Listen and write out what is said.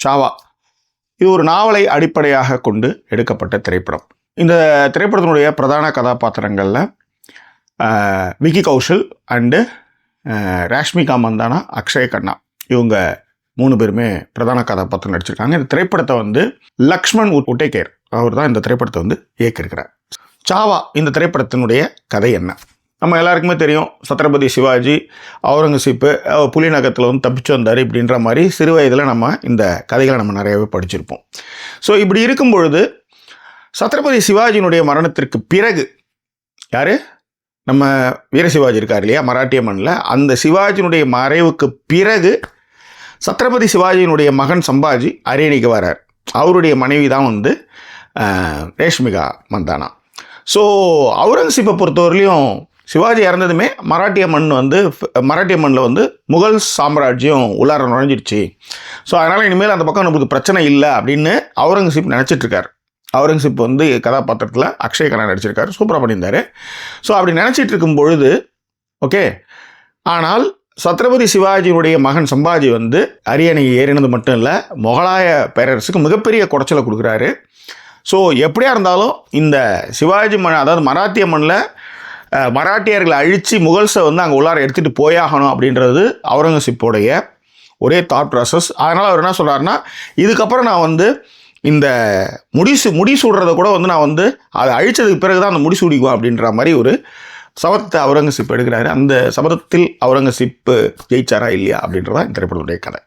சாவா. இது ஒரு நாவலை அடிப்படையாக கொண்டு எடுக்கப்பட்ட திரைப்படம். இந்த திரைப்படத்தினுடைய பிரதான கதாபாத்திரங்களில் விக்கி கௌஷல் அண்டு ராஷ்மிகா மந்தானா, அக்ஷய் கண்ணா இவங்க 3 பேருமே பிரதான கதாபாத்திரம் நடிச்சிருக்காங்க. இந்த திரைப்படத்தை வந்து லக்ஷ்மண் உட்டேகேர் அவர் தான் இந்த திரைப்படத்தை வந்து இயக்கியிருக்கிறார். சாவா இந்த திரைப்படத்தினுடைய கதை என்ன? நம்ம எல்லாருக்குமே தெரியும், சத்ரபதி சிவாஜி அவுரங்கசீப்பு புலிநகரத்தில் வந்து தப்பிச்சு வந்தார் இப்படின்ற மாதிரி சிறு வயதில் நம்ம இந்த கதைகளை நம்ம நிறையவே படிச்சிருப்போம். ஸோ இப்படி இருக்கும் பொழுது சத்ரபதி சிவாஜியினுடைய மரணத்திற்கு பிறகு யார் நம்ம வீர சிவாஜி இருக்கார் இல்லையா, மராட்டிய மண்ணில், அந்த சிவாஜியினுடைய மறைவுக்கு பிறகு சத்ரபதி சிவாஜியினுடைய மகன் சம்பாஜி அரியணைக்கு வரார். அவருடைய மனைவி தான் வந்து ரேஷ்மிகா மந்தானா. ஸோ அவுரங்கசீப்பை பொறுத்தவரையிலையும் சிவாஜி இறந்ததுமே மராட்டிய மண்ணில் வந்து முகல் சாம்ராஜ்யம் உள்ளார நுழைஞ்சிடுச்சு. ஸோ அதனால் இனிமேல் அந்த பக்கம் நம்மளுக்கு பிரச்சனை இல்லை அப்படின்னு அவுரங்கசீப் நினச்சிட்ருக்கார். அவுரங்கசீப் வந்து கதாபாத்திரத்தில் அக்ஷய் கண்ணா நடிச்சிருக்காரு, சூப்பராக பண்ணியிருந்தார். ஸோ அப்படி நினச்சிட்டு இருக்கும் பொழுது ஓகே, ஆனால் சத்ரபதி சிவாஜியுடைய மகன் சம்பாஜி வந்து அரியணை ஏறினது மட்டும் இல்லை, முகலாய பேரரசுக்கு மிகப்பெரிய குடைச்சலை கொடுக்குறாரு. ஸோ எப்படியா இருந்தாலும் இந்த சிவாஜி அதாவது மராத்திய மண்ணில் மராட்டியர்களை அழித்து முகல்ஸை வந்து அங்கே உள்ளார எடுத்துகிட்டு போயாகணும் அப்படின்றது அவுரங்கசீப்போடைய ஒரே தாட் ப்ராசஸ். அதனால் அவர் என்ன சொல்கிறாருன்னா, இதுக்கப்புறம் நான் வந்து இந்த முடிசூடுறத கூட வந்து நான் வந்து அதை அழித்ததுக்கு பிறகு தான் அந்த முடிசூடிக்குவேன் அப்படின்ற மாதிரி ஒரு சபதத்தை அவுரங்கசீப் எடுக்கிறாரு. அந்த சபதத்தில் அவுரங்கசீப் ஜெயிச்சாரா இல்லையா அப்படின்றதான் இந்த திரைப்படத்துடைய கதை.